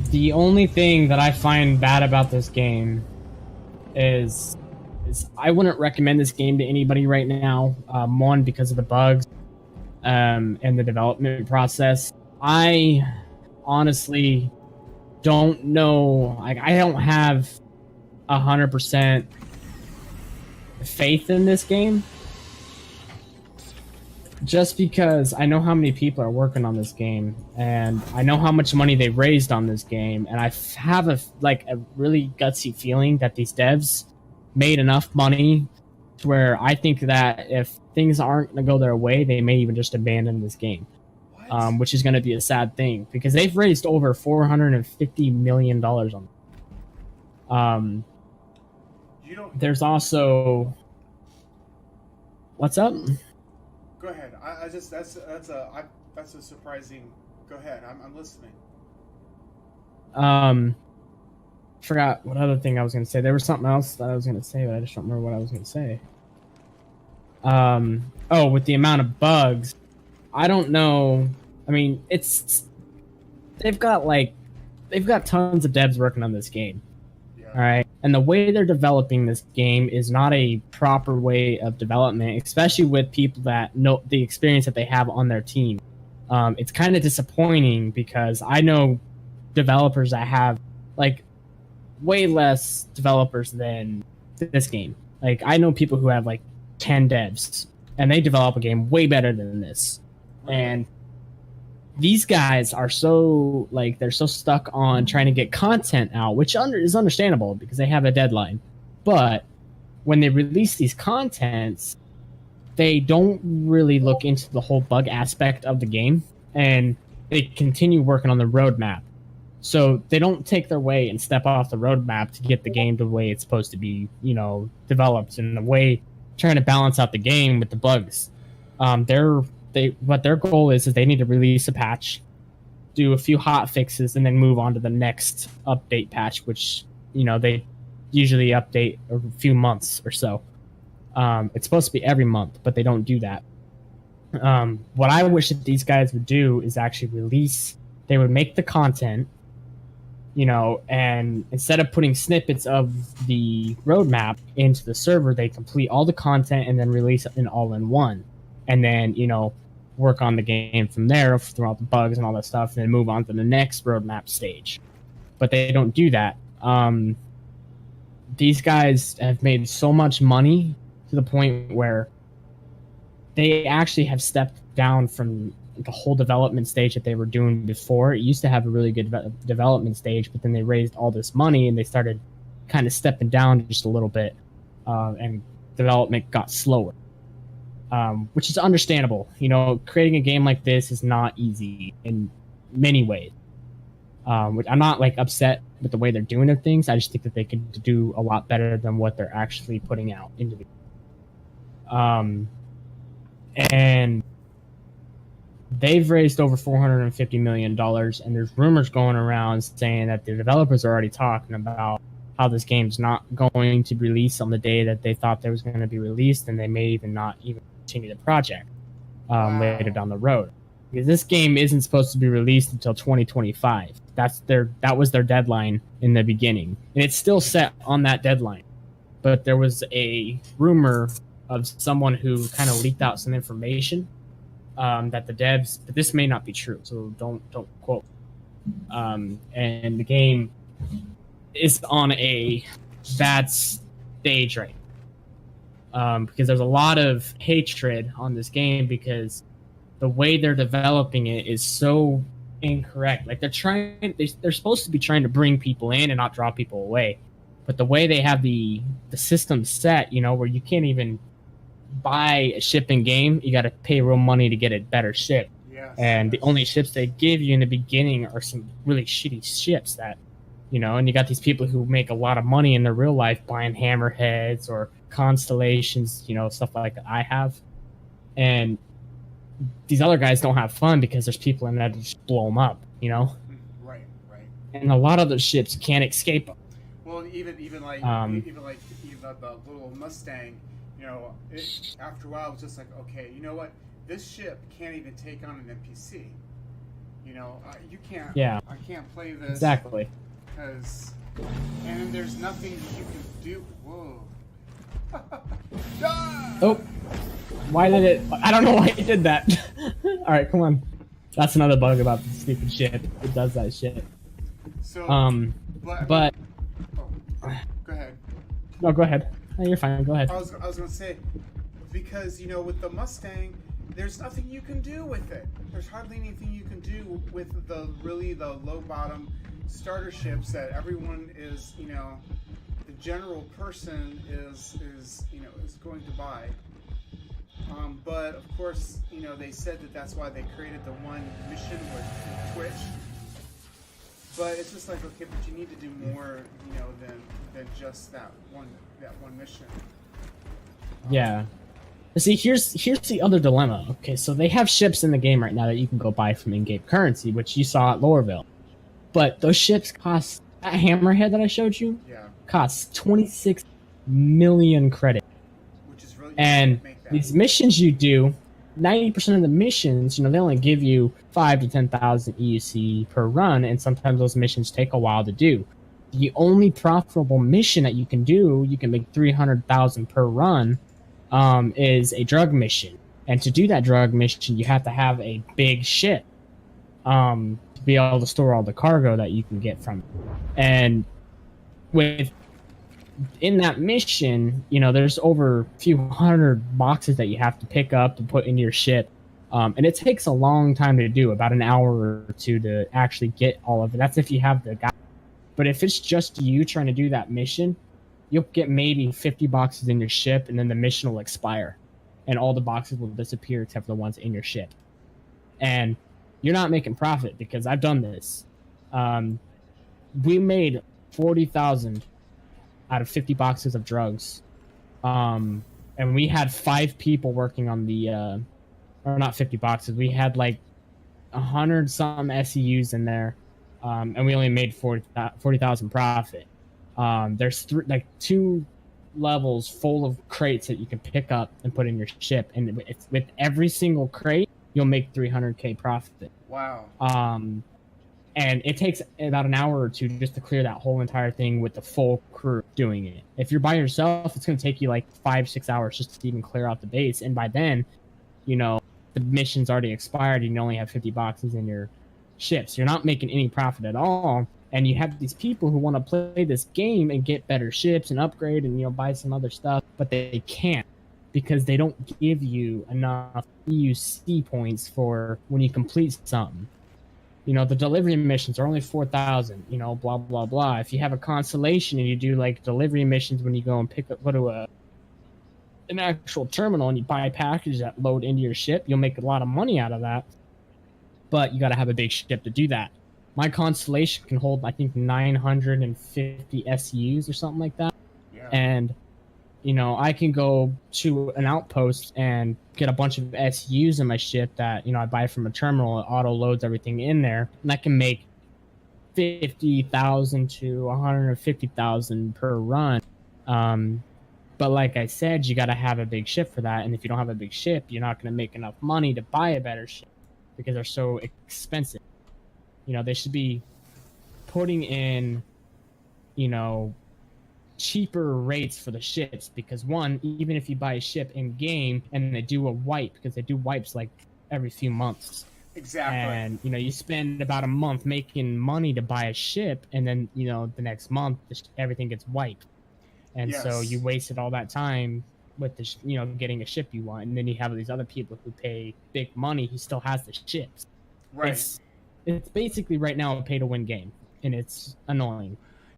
The only thing that I find bad about this game is I wouldn't recommend this game to anybody right now. One, because of the bugs, and the development process. I honestly don't know. Like, I don't have 100% faith in this game, just because I know how many people are working on this game, and I know how much money they raised on this game, and I have a really gutsy feeling that these devs made enough money to where I think that if things aren't going to go their way, they may even just abandon this game, which is going to be a sad thing because they've raised over $450 million on it. There's also... What's up? Go ahead. I just that's a surprising. Go ahead. I'm listening. Forgot what other thing I was gonna say. There was something else that I was gonna say, but I just don't remember what I was gonna say. Oh, with the amount of bugs, I don't know. I mean, they've got tons of devs working on this game. Yeah. All right, and the way they're developing this game is not a proper way of development, especially with people that know the experience that they have on their team. It's kind of disappointing because I know developers that have like way less developers than this game. Like, I know people who have like 10 devs and they develop a game way better than this. And these guys are so they're so stuck on trying to get content out, which is understandable because they have a deadline. But when they release these contents, they don't really look into the whole bug aspect of the game, and they continue working on the roadmap. So they don't take their way and step off the roadmap to get the game the way it's supposed to be, developed in the way, trying to balance out the game with the bugs. What their goal is they need to release a patch, do a few hot fixes, and then move on to the next update patch, which, they usually update a few months or so. It's supposed to be every month, but they don't do that. What I wish that these guys would do is actually they would make the content, and instead of putting snippets of the roadmap into the server, they complete all the content and then release it in all in one. And then, work on the game from there through all the bugs and all that stuff, and then move on to the next roadmap stage. But they don't do that. These guys have made so much money to the point where they actually have stepped down from the whole development stage that they were doing before. It used to have a really good development stage, but then they raised all this money and they started kind of stepping down just a little bit, and development got slower, which is understandable. Creating a game like this is not easy in many ways. Which I'm not upset with the way they're doing their things. I just think that they could do a lot better than what they're actually putting out into the and they've raised over $450 million, and there's rumors going around saying that the developers are already talking about how this game's not going to release on the day that they thought they was going to be released, and they may even not even continue the project later down the road. Because this game isn't supposed to be released until 2025. That was their deadline in the beginning, and it's still set on that deadline. But there was a rumor of someone who kind of leaked out some information that the devs, but this may not be true, so don't quote. And the game is on a bad stage right now, because there's a lot of hatred on this game because the way they're developing it is so incorrect. They're supposed to be trying to bring people in and not draw people away, but the way they have the system set, where you can't even buy a ship in game, you got to pay real money to get a better ship. Yes, and the only ships they give you in the beginning are some really shitty ships that, and you got these people who make a lot of money in their real life buying hammerheads or constellations, stuff like that I have. And these other guys don't have fun because there's people in there that just blow them up, Right. And a lot of those ships can't escape them. Well, even the little Mustang, after a while, it was just like, okay, you know what? This ship can't even take on an NPC. You know, you can't. Yeah. I can't play this Exactly. because, and there's nothing you can do. Whoa. Ah! Oh, why did it? I don't know why it did that. All right, come on. That's another bug about the stupid shit. It does that shit. So, but oh, go ahead. no, go ahead. No, you're fine. Go ahead. I was gonna say, because you know, with the Mustang, there's nothing you can do with it. There's hardly anything you can do with the low bottom starter ships that everyone is, you know, the general person is going to buy. But of course, you know, they said that that's why they created the one mission with Twitch. But it's just like, okay, but you need to do more, you know, than just that one mission. Yeah. See, here's the other dilemma. Okay, so they have ships in the game right now that you can go buy from in-game currency, which you saw at Lorville. But those ships cost, that hammerhead that I showed you, costs 26 million credit. Which is really, and these missions you do, 90% of the missions, you know, they only give you 5 to 10,000 EUC per run, and sometimes those missions take a while to do. The only profitable mission that you can do, you can make 300,000 per run, is a drug mission. And to do that drug mission, you have to have a big ship to be able to store all the cargo that you can get from it. And in that mission, you know, there's over a few hundred boxes that you have to pick up to put in your ship. And it takes a long time to do, about an hour or two to actually get all of it. That's if you have the guy. But if it's just you trying to do that mission, you'll get maybe 50 boxes in your ship, and then the mission will expire. And all the boxes will disappear except for the ones in your ship. And you're not making profit, because I've done this. We made 40,000 out of 50 boxes of drugs. And we had 5 people working on the, or not 50 boxes. We had like 100 some SEUs in there. And we only made 40,000 profit. There's 2 levels full of crates that you can pick up and put in your ship. And with every single crate, you'll make 300K profit. Wow. And it takes about an hour or two just to clear that whole entire thing with the full crew doing it. If you're by yourself, it's going to take you like 5-6 hours just to even clear out the base. And by then, you know, the mission's already expired and you only have 50 boxes in your ship. So you're not making any profit at all. And you have these people who want to play this game and get better ships and upgrade and, you know, buy some other stuff, but they can't because they don't give you enough EUC points for when you complete something. You know, the delivery missions are only 4,000, you know, blah, blah, blah. If you have a constellation and you do, like, delivery missions when you go and go to an actual terminal and you buy packages that load into your ship, you'll make a lot of money out of that. But you got to have a big ship to do that. My constellation can hold, I think, 950 SUs or something like that. Yeah. And, you know, I can go to an outpost and get a bunch of SUs in my ship that, you know, I buy from a terminal. It auto loads everything in there, and I can make 50,000 to 150,000 per run. But like I said, you got to have a big ship for that. And if you don't have a big ship, you're not going to make enough money to buy a better ship because they're so expensive. You know, they should be putting in, you know, cheaper rates for the ships because, one, even if you buy a ship in game and they do a wipe, because they do wipes like every few months. Exactly. And, you know, you spend about a month making money to buy a ship, and then, you know, the next month everything gets wiped. And so you wasted all that time with the, you know, getting a ship you want, and then you have these other people who pay big money who still has the ships. Right. It's basically right now a pay-to-win game, and it's annoying.